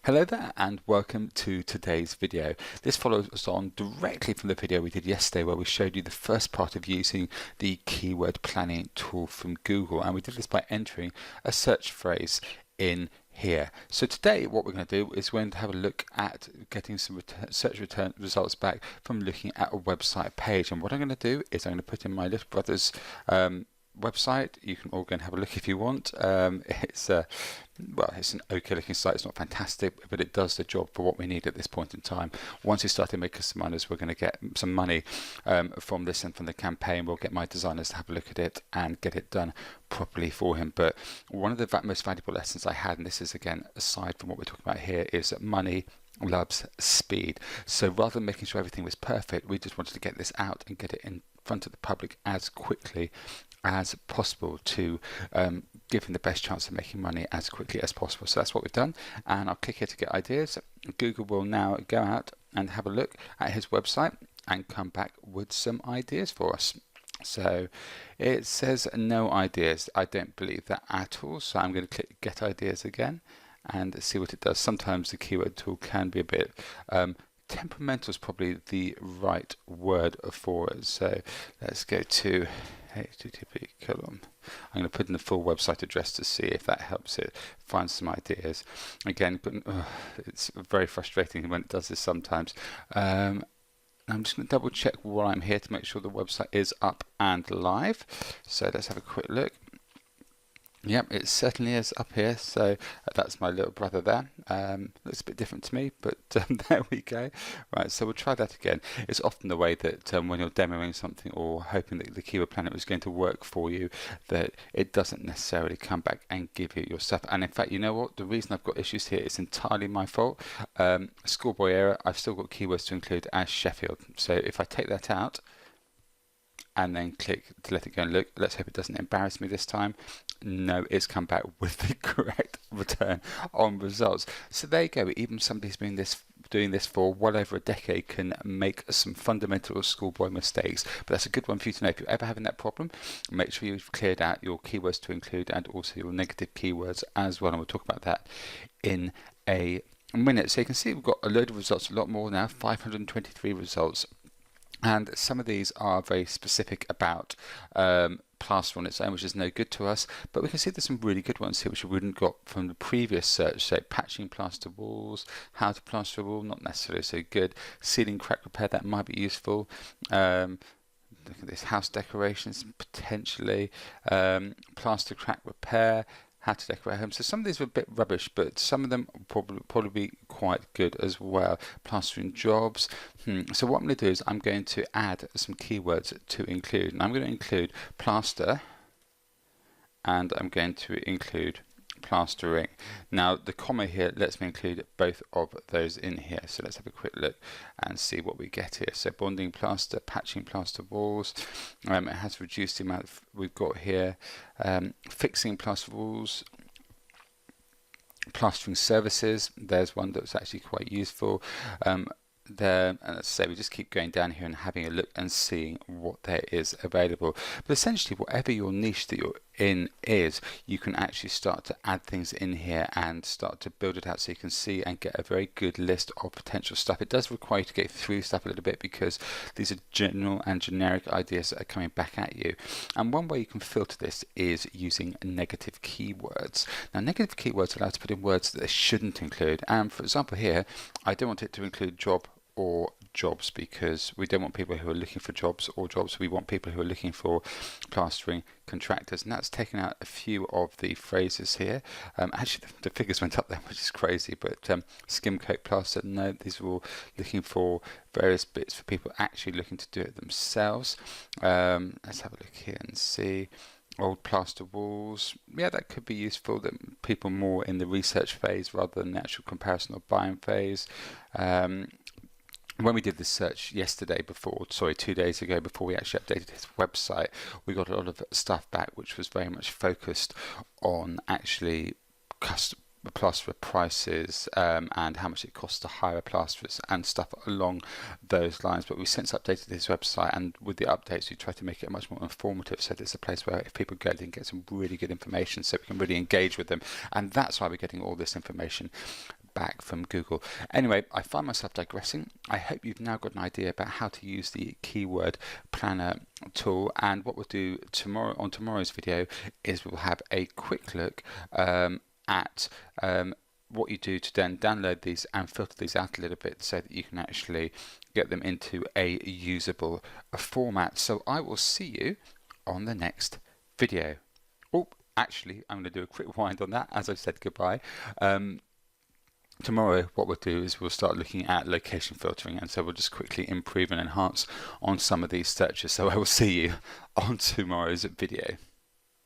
Hello there and welcome to today's video. This follows on directly from the video we did yesterday where we showed you the first part of using the keyword planning tool from Google, and we did this by entering a search phrase in here. So today what we're going to do is we're going to have a look at getting some search return results back from looking at a website page. And what I'm going to do is I'm going to put in my little brother's website. You can all go and have a look if you want. It's an okay looking site. It's not fantastic, but it does the job for what we need at this point in time. Once we start to make us some money, we're going to get some money from this and from the campaign. We'll get my designers to have a look at it and get it done properly for him. But one of the most valuable lessons I had, and this is again aside from what we're talking about here, is that money loves speed. So rather than making sure everything was perfect, we just wanted to get this out and get it in front of the public as quickly as possible to give him the best chance of making money as quickly as possible. So that's what we've done, and I'll click here to get ideas. Google will now go out and have a look at his website and come back with some ideas for us. So it says no ideas. I don't believe that at all, so I'm going to click get ideas again and see what it does. Sometimes the keyword tool can be a bit temperamental is probably the right word for it. So let's go to HTTP column. I'm going to put in the full website address to see if that helps it find some ideas. Again, it's very frustrating when it does this sometimes. I'm just going to double check while I'm here to make sure the website is up and live. So let's have a quick look. Yep, it certainly is up here. So that's my little brother there. Looks a bit different to me, but there we go. Right, so we'll try that again. It's often the way that when you're demoing something or hoping that the keyword planner is going to work for you, that it doesn't necessarily come back and give you your stuff. And in fact, you know what? The reason I've got issues here is entirely my fault. Schoolboy error, I've still got keywords to include as Sheffield. So if I take that out and then click to let it go and look, let's hope it doesn't embarrass me this time. No, it's come back with the correct return on results. So there you go. Even somebody who's been doing this for well over a decade can make some fundamental schoolboy mistakes. But that's a good one for you to know. If you're ever having that problem, make sure you've cleared out your keywords to include and also your negative keywords as well. And we'll talk about that in a minute. So you can see we've got a load of results, a lot more now, 523 results. And some of these are very specific about plaster on its own, which is no good to us, but we can see there's some really good ones here which we wouldn't got from the previous search. So patching plaster walls, how to plaster a wall, not necessarily so good. Ceiling crack repair, that might be useful. Look at this, house decorations potentially. Plaster crack repair, how to decorate home. So some of these are a bit rubbish, but some of them will probably be quite good as well. Plastering jobs. So what I'm going to do is I'm going to add some keywords to include, and I'm going to include plaster, and I'm going to include plastering. Now the comma here lets me include both of those in here. So let's have a quick look and see what we get here. So bonding plaster, patching plaster walls. It has reduced the amount we've got here. Fixing plaster walls. Plastering services. There's one that's actually quite useful. There, and let's say we just keep going down here and having a look and seeing what there is available. But essentially, whatever your niche that you're in is, you can actually start to add things in here and start to build it out so you can see and get a very good list of potential stuff. It does require you to get through stuff a little bit because these are general and generic ideas that are coming back at you. And one way you can filter this is using negative keywords. Now, negative keywords allow you to put in words that they shouldn't include. And for example here, I don't want it to include job or jobs because we don't want people who are looking for jobs or jobs. We want people who are looking for plastering contractors, and that's taken out a few of the phrases here. Actually, the figures went up there, which is crazy, but skim coat plaster, no, these are all looking for various bits for people actually looking to do it themselves. Let's have a look here and see. Old plaster walls, yeah, that could be useful. That people more in the research phase rather than the actual comparison or buying phase. When we did this search yesterday 2 days ago, before we actually updated his website, we got a lot of stuff back which was very much focused on actually plasterer prices and how much it costs to hire plasterers and stuff along those lines. But we've since updated his website, and with the updates we try to make it much more informative, so there's a place where if people go, they can get some really good information so we can really engage with them, and that's why we're getting all this information back from Google. Anyway, I find myself digressing. I hope you've now got an idea about how to use the keyword planner tool, and what we'll do tomorrow on tomorrow's video is we'll have a quick look at what you do to then download these and filter these out a little bit so that you can actually get them into a usable format. So I will see you on the next video. Oh, actually, I'm going to do a quick wind on that as I said goodbye. Tomorrow what we'll do is we'll start looking at location filtering, and so we'll just quickly improve and enhance on some of these searches. So I will see you on tomorrow's video.